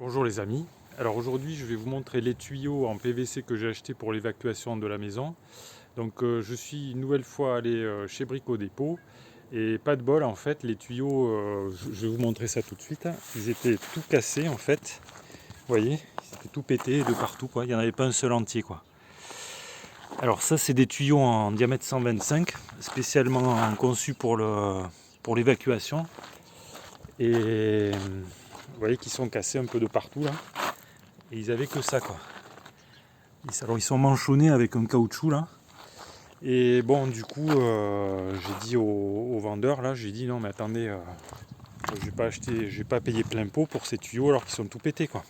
Bonjour les amis, alors aujourd'hui je vais vous montrer les tuyaux en PVC que j'ai acheté pour l'évacuation de la maison. Donc je suis une nouvelle fois allé chez Brico Dépôt et pas de bol en fait, les tuyaux, je vais vous montrer ça tout de suite, ils étaient tout cassés en fait, vous voyez, ils étaient tout pétés de partout quoi, il n'y en avait pas un seul entier quoi. Alors ça c'est des tuyaux en diamètre 125, spécialement conçus pour l'évacuation et vous voyez qu'ils sont cassés un peu de partout là. Et ils avaient que ça quoi. Alors ils sont manchonnés avec un caoutchouc là. Et bon du coup j'ai dit au vendeur là, j'ai dit non mais attendez, je vais pas payer plein pot pour ces tuyaux alors qu'ils sont tout pétés quoi.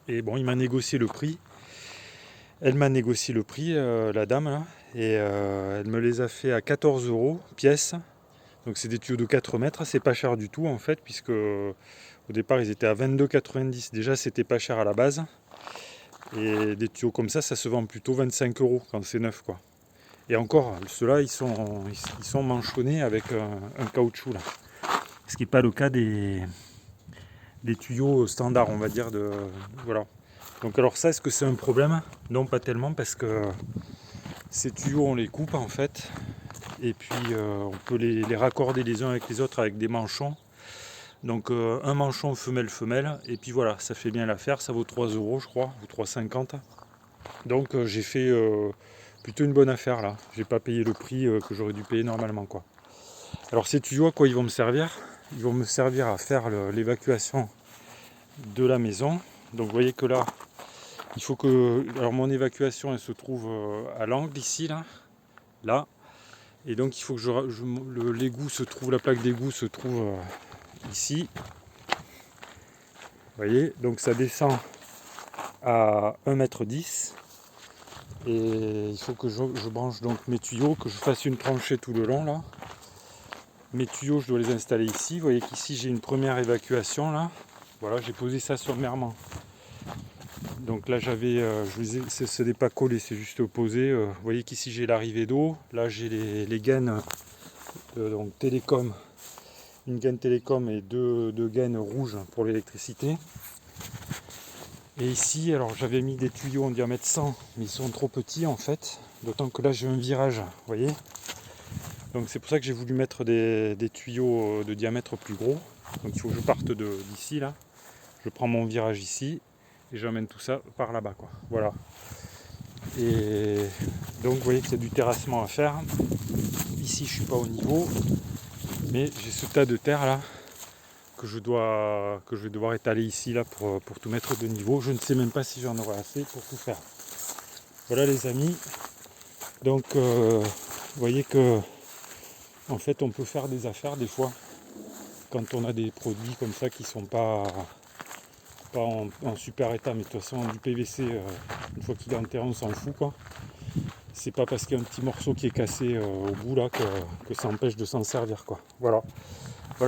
Et bon il m'a négocié le prix. Elle m'a négocié le prix, la dame là, et elle me les a fait à 14 € pièce. Donc c'est des tuyaux de 4 mètres, c'est pas cher du tout en fait, puisque au départ ils étaient à 22,90. Déjà c'était pas cher à la base. Et des tuyaux comme ça se vend plutôt 25 € quand c'est neuf quoi. Et encore, ceux-là ils sont manchonnés avec un caoutchouc là. Ce qui n'est pas le cas des tuyaux standards on va dire voilà. Donc alors ça, est-ce que c'est un problème? Non, pas tellement, parce que ces tuyaux on les coupe en fait. Et puis on peut les raccorder les uns avec les autres avec des manchons. Donc un manchon femelle, et puis voilà, ça fait bien l'affaire, ça vaut 3 € je crois, ou 3,50 €. Donc j'ai fait plutôt une bonne affaire là. J'ai pas payé le prix que j'aurais dû payer normalement quoi. Alors ces tuyaux à quoi ils vont me servir? Ils vont me servir à faire l'évacuation de la maison. Donc vous voyez que là, il faut que. Alors mon évacuation elle se trouve à l'angle ici là. Et donc il faut que l'égout se trouve, la plaque d'égout se trouve ici. Vous voyez, donc ça descend à 1,10 m. Et il faut que je branche donc mes tuyaux, que je fasse une tranchée tout le long là. Mes tuyaux, je dois les installer ici. Vous voyez qu'ici j'ai une première évacuation là. Voilà, j'ai posé ça sommairement. Donc là j'avais, ce n'est pas collé, c'est juste posé. Vous voyez qu'ici j'ai l'arrivée d'eau. Là j'ai les gaines donc télécom, une gaine télécom et deux gaines rouges pour l'électricité. Et ici, alors j'avais mis des tuyaux en diamètre 100, mais ils sont trop petits en fait. D'autant que là j'ai un virage, vous voyez. Donc c'est pour ça que j'ai voulu mettre des tuyaux de diamètre plus gros. Donc il faut que je parte d'ici là. Je prends mon virage ici et j'emmène tout ça par là-bas quoi. Voilà. Et donc vous voyez qu'il y a du terrassement à faire. Ici je suis pas au niveau, mais j'ai ce tas de terre là que je vais devoir étaler ici là pour tout mettre de niveau. Je ne sais même pas si j'en aurai assez pour tout faire. Voilà les amis. Donc vous voyez que en fait on peut faire des affaires des fois quand on a des produits comme ça qui sont pas en super état, mais de toute façon du PVC une fois qu'il est en terre on s'en fout quoi. C'est pas parce qu'il y a un petit morceau qui est cassé au bout là que ça empêche de s'en servir quoi. Voilà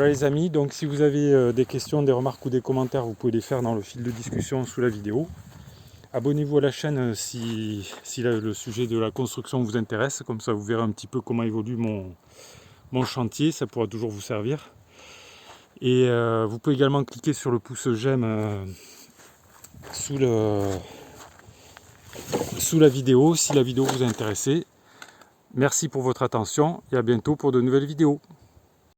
les amis, donc si vous avez des questions, des remarques ou des commentaires, vous pouvez les faire dans le fil de discussion sous la vidéo. Abonnez-vous à la chaîne si le sujet de la construction vous intéresse, comme ça vous verrez un petit peu comment évolue mon chantier, ça pourra toujours vous servir. Et vous pouvez également cliquer sur le pouce j'aime sous la vidéo si la vidéo vous a intéressé. Merci pour votre attention et à bientôt pour de nouvelles vidéos.